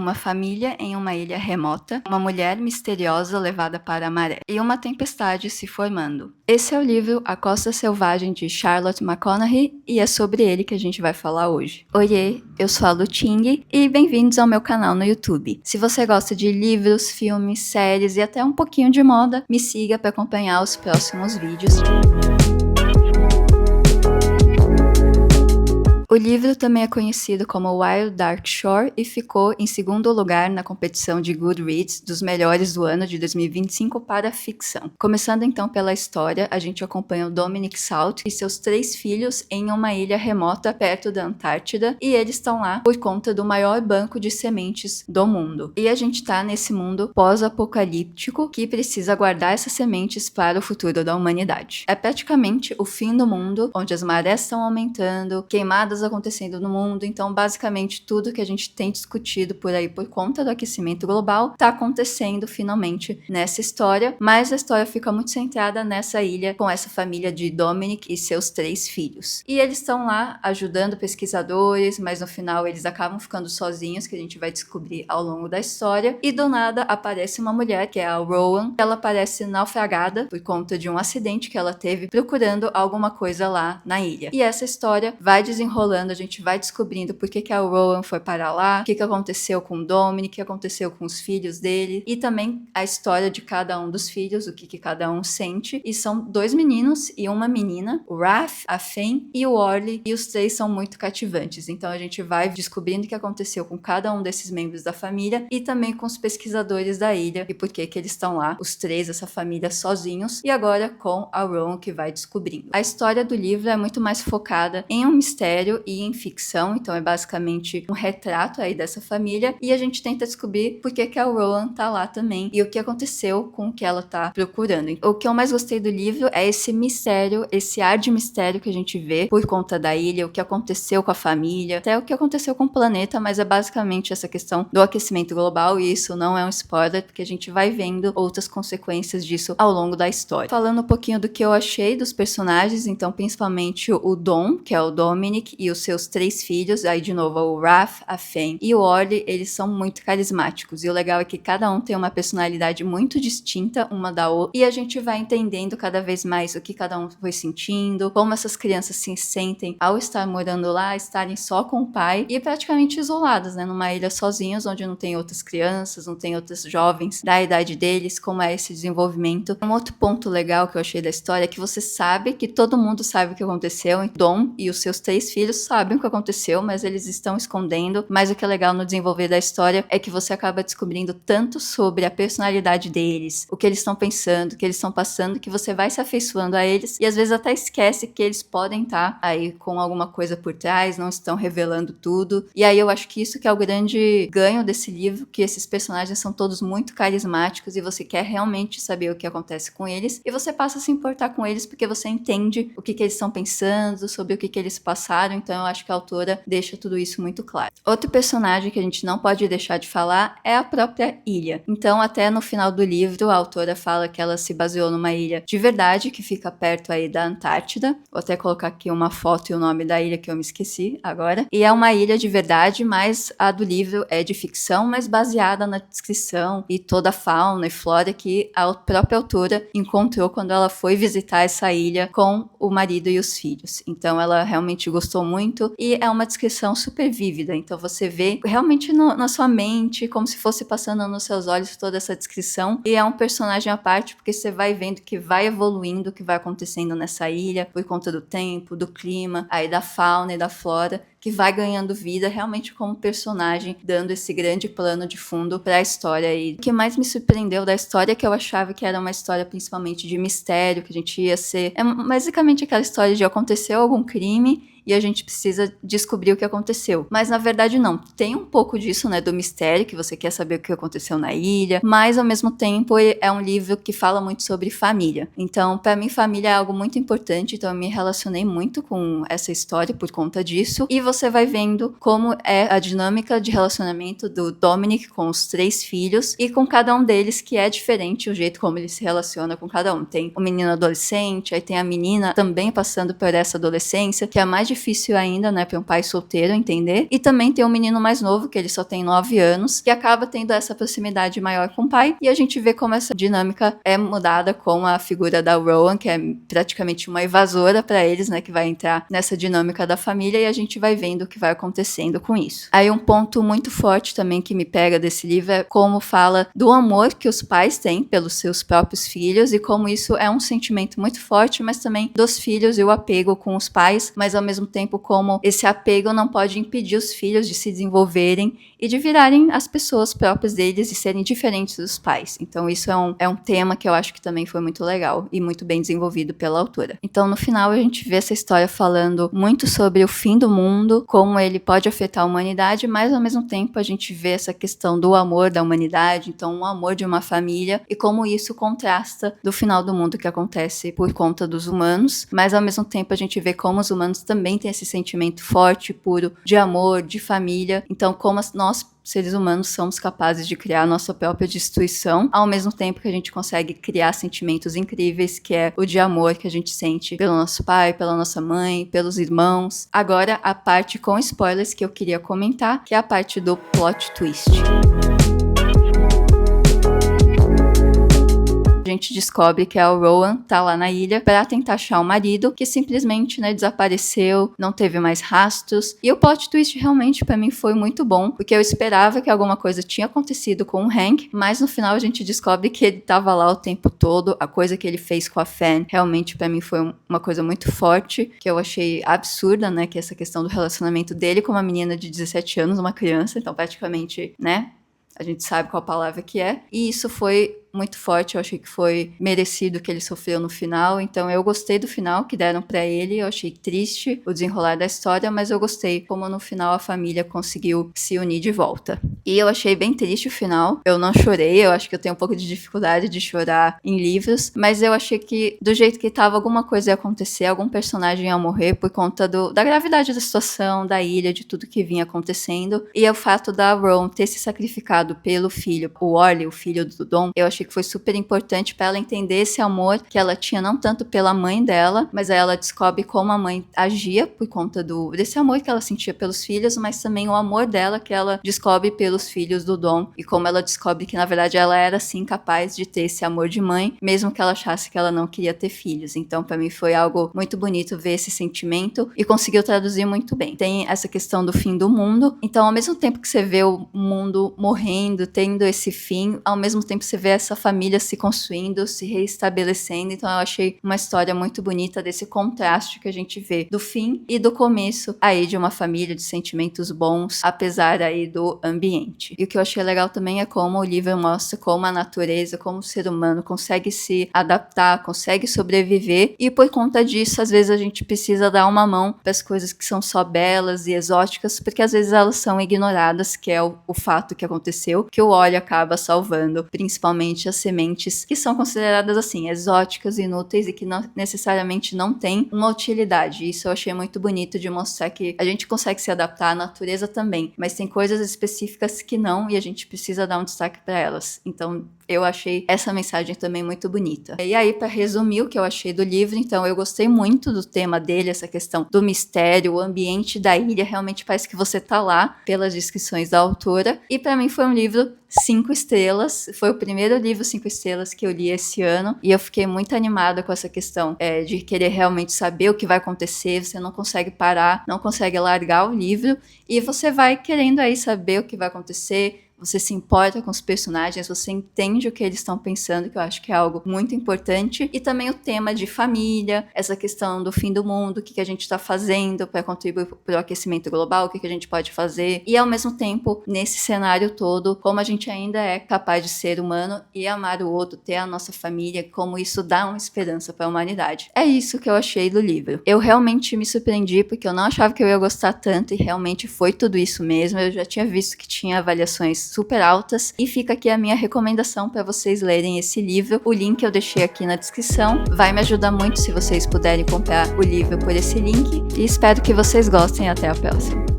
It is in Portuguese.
uma família em uma ilha remota, uma mulher misteriosa levada para a maré, e uma tempestade se formando. Esse é o livro A Costa Selvagem de Charlotte McConaghy e é sobre ele que a gente vai falar hoje. Oiê, eu sou a Lu Ting e bem-vindos ao meu canal no YouTube. Se você gosta de livros, filmes, séries e até um pouquinho de moda, me siga para acompanhar os próximos vídeos. O livro também é conhecido como Wild Dark Shore e ficou em segundo lugar na competição de Goodreads dos melhores do ano de 2025 para ficção. Começando então pela história, a gente acompanha o Dominic Salt e seus 3 filhos em uma ilha remota perto da Antártida e eles estão lá por conta do maior banco de sementes do mundo. E a gente tá nesse mundo pós-apocalíptico que precisa guardar essas sementes para o futuro da humanidade. É praticamente o fim do mundo, onde as marés estão aumentando, queimadas acontecendo no mundo, então basicamente tudo que a gente tem discutido por aí por conta do aquecimento global tá acontecendo finalmente nessa história, mas a história fica muito centrada nessa ilha com essa família de Dominic e seus 3 filhos. E eles estão lá ajudando pesquisadores, mas no final eles acabam ficando sozinhos, que a gente vai descobrir ao longo da história, e do nada aparece uma mulher, que é a Rowan, ela parece naufragada por conta de um acidente que ela teve procurando alguma coisa lá na ilha. E essa história vai desenrolando, a gente vai descobrindo por que a Rowan foi para lá, o que aconteceu com o Dominic, o que aconteceu com os filhos dele, e também a história de cada um dos filhos, o que cada um sente. E são 2 meninos e uma menina, o Raph, a Fen e o Orly, e os 3 são muito cativantes. Então a gente vai descobrindo o que aconteceu com cada um desses membros da família e também com os pesquisadores da ilha e por que eles estão lá, os 3, essa família, sozinhos, e agora com a Rowan que vai descobrindo. A história do livro é muito mais focada em um mistério e em ficção, então é basicamente um retrato aí dessa família e a gente tenta descobrir por que a Rowan tá lá também e o que aconteceu com o que ela tá procurando. O que eu mais gostei do livro é esse mistério, esse ar de mistério que a gente vê por conta da ilha, o que aconteceu com a família, até o que aconteceu com o planeta, mas é basicamente essa questão do aquecimento global e isso não é um spoiler, porque a gente vai vendo outras consequências disso ao longo da história. Falando um pouquinho do que eu achei dos personagens, então principalmente o Dom, que é o Dominic, e os seus 3 filhos, aí de novo o Raph, a Fen e o Orly, eles são muito carismáticos, e o legal é que cada um tem uma personalidade muito distinta uma da outra, e a gente vai entendendo cada vez mais o que cada um foi sentindo, como essas crianças se sentem ao estar morando lá, estarem só com o pai, e praticamente isoladas, né, numa ilha sozinhos, onde não tem outras crianças, não tem outros jovens da idade deles, como é esse desenvolvimento. Um outro ponto legal que eu achei da história é que você sabe que todo mundo sabe o que aconteceu, Dom e os seus 3 filhos sabem o que aconteceu, mas eles estão escondendo. Mas o que é legal no desenvolver da história é que você acaba descobrindo tanto sobre a personalidade deles, o que eles estão pensando, o que eles estão passando, que você vai se afeiçoando a eles e às vezes até esquece que eles podem estar aí com alguma coisa por trás, não estão revelando tudo. E aí eu acho que isso que é o grande ganho desse livro, que esses personagens são todos muito carismáticos e você quer realmente saber o que acontece com eles e você passa a se importar com eles porque você entende o que eles estão pensando, sobre o que eles passaram. Então eu acho que a autora deixa tudo isso muito claro. Outro personagem que a gente não pode deixar de falar é a própria ilha. Então até no final do livro a autora fala que ela se baseou numa ilha de verdade que fica perto aí da Antártida. Vou até colocar aqui uma foto e o nome da ilha que eu me esqueci agora. E é uma ilha de verdade, mas a do livro é de ficção, mas baseada na descrição e toda a fauna e flora que a própria autora encontrou quando ela foi visitar essa ilha com o marido e os filhos. Então ela realmente gostou muito e é uma descrição super vívida, então você vê realmente na sua mente, como se fosse passando nos seus olhos toda essa descrição, e é um personagem à parte, porque você vai vendo que vai evoluindo, o que vai acontecendo nessa ilha, por conta do tempo, do clima, aí da fauna e da flora, que vai ganhando vida realmente como personagem, dando esse grande plano de fundo para a história. E o que mais me surpreendeu da história é que eu achava que era uma história principalmente de mistério, que a gente ia ser... É basicamente aquela história de aconteceu algum crime e a gente precisa descobrir o que aconteceu. Mas na verdade não, tem um pouco disso, né, do mistério, que você quer saber o que aconteceu na ilha, mas ao mesmo tempo é um livro que fala muito sobre família. Então, para mim, família é algo muito importante, então eu me relacionei muito com essa história por conta disso, e você vai vendo como é a dinâmica de relacionamento do Dominic com os 3 filhos, e com cada um deles, que é diferente o jeito como ele se relaciona com cada um. Tem o menino adolescente, aí tem a menina também passando por essa adolescência, que é a mais difícil ainda, né, para um pai solteiro entender. E também tem um menino mais novo, que ele só tem 9 anos, que acaba tendo essa proximidade maior com o pai, e a gente vê como essa dinâmica é mudada com a figura da Rowan, que é praticamente uma invasora para eles, né, que vai entrar nessa dinâmica da família, e a gente vai vendo o que vai acontecendo com isso. Aí um ponto muito forte também que me pega desse livro é como fala do amor que os pais têm pelos seus próprios filhos, e como isso é um sentimento muito forte, mas também dos filhos e o apego com os pais, mas ao mesmo tempo como esse apego não pode impedir os filhos de se desenvolverem e de virarem as pessoas próprias deles e serem diferentes dos pais. Então isso é um tema que eu acho que também foi muito legal e muito bem desenvolvido pela autora. Então no final a gente vê essa história falando muito sobre o fim do mundo, como ele pode afetar a humanidade, mas ao mesmo tempo a gente vê essa questão do amor da humanidade, então o amor de uma família e como isso contrasta do final do mundo que acontece por conta dos humanos, mas ao mesmo tempo a gente vê como os humanos também têm esse sentimento forte, puro, de amor, de família. Então como nós seres humanos somos capazes de criar nossa própria destruição, ao mesmo tempo que a gente consegue criar sentimentos incríveis, que é o de amor que a gente sente pelo nosso pai, pela nossa mãe, pelos irmãos. Agora, a parte com spoilers que eu queria comentar, que é a parte do plot twist. A gente descobre que a Rowan tá lá na ilha para tentar achar o marido, que simplesmente, né, desapareceu, não teve mais rastros. E o plot twist realmente para mim foi muito bom, porque eu esperava que alguma coisa tinha acontecido com o Hank, mas no final a gente descobre que ele tava lá o tempo todo. A coisa que ele fez com a Fan realmente para mim foi uma coisa muito forte, que eu achei absurda, né, que é essa questão do relacionamento dele com uma menina de 17 anos, uma criança, então praticamente, né, a gente sabe qual palavra que é. E isso foi muito forte, eu achei que foi merecido o que ele sofreu no final, então eu gostei do final que deram pra ele, eu achei triste o desenrolar da história, mas eu gostei como no final a família conseguiu se unir de volta. E eu achei bem triste o final, eu não chorei, eu acho que eu tenho um pouco de dificuldade de chorar em livros, mas eu achei que do jeito que tava alguma coisa ia acontecer, algum personagem ia morrer por conta da gravidade da situação, da ilha, de tudo que vinha acontecendo, e o fato da Rowan ter se sacrificado pelo filho, o Orly, o filho do Dom, eu achei que foi super importante para ela entender esse amor que ela tinha não tanto pela mãe dela, mas aí ela descobre como a mãe agia por conta desse amor que ela sentia pelos filhos, mas também o amor dela que ela descobre pelos filhos do Dom e como ela descobre que na verdade ela era sim capaz de ter esse amor de mãe, mesmo que ela achasse que ela não queria ter filhos. Então para mim foi algo muito bonito ver esse sentimento e conseguiu traduzir muito bem. Tem essa questão do fim do mundo, então ao mesmo tempo que você vê o mundo morrendo, tendo esse fim, ao mesmo tempo você vê essa família se construindo, se reestabelecendo. Então eu achei uma história muito bonita desse contraste que a gente vê do fim e do começo aí de uma família, de sentimentos bons, apesar aí do ambiente. E o que eu achei legal também é como o livro mostra como a natureza, como o ser humano consegue se adaptar, consegue sobreviver, e por conta disso às vezes a gente precisa dar uma mão para as coisas que são só belas e exóticas, porque às vezes elas são ignoradas, que é o fato que aconteceu, que o óleo acaba salvando, principalmente as sementes que são consideradas assim, exóticas, inúteis e que não, necessariamente não têm uma utilidade. Isso eu achei muito bonito de mostrar que a gente consegue se adaptar à natureza também, mas tem coisas específicas que não e a gente precisa dar um destaque para elas. Então eu achei essa mensagem também muito bonita. E aí, para resumir o que eu achei do livro, então eu gostei muito do tema dele, essa questão do mistério, o ambiente da ilha, realmente parece que você tá lá pelas descrições da autora. E para mim foi um livro 5 estrelas, foi o primeiro livro 5 estrelas que eu li esse ano, e eu fiquei muito animada com essa questão de querer realmente saber o que vai acontecer, você não consegue parar, não consegue largar o livro, e você vai querendo aí saber o que vai acontecer, você se importa com os personagens, você entende o que eles estão pensando, que eu acho que é algo muito importante. E também o tema de família, essa questão do fim do mundo, o que a gente está fazendo para contribuir para o aquecimento global, o que a gente pode fazer. E ao mesmo tempo, nesse cenário todo, como a gente ainda é capaz de ser humano e amar o outro, ter a nossa família, como isso dá uma esperança para a humanidade. É isso que eu achei do livro. Eu realmente me surpreendi, porque eu não achava que eu ia gostar tanto, e realmente foi tudo isso mesmo. Eu já tinha visto que tinha avaliações super altas, e fica aqui a minha recomendação para vocês lerem esse livro. O link eu deixei aqui na descrição, vai me ajudar muito se vocês puderem comprar o livro por esse link, e espero que vocês gostem. Até a próxima.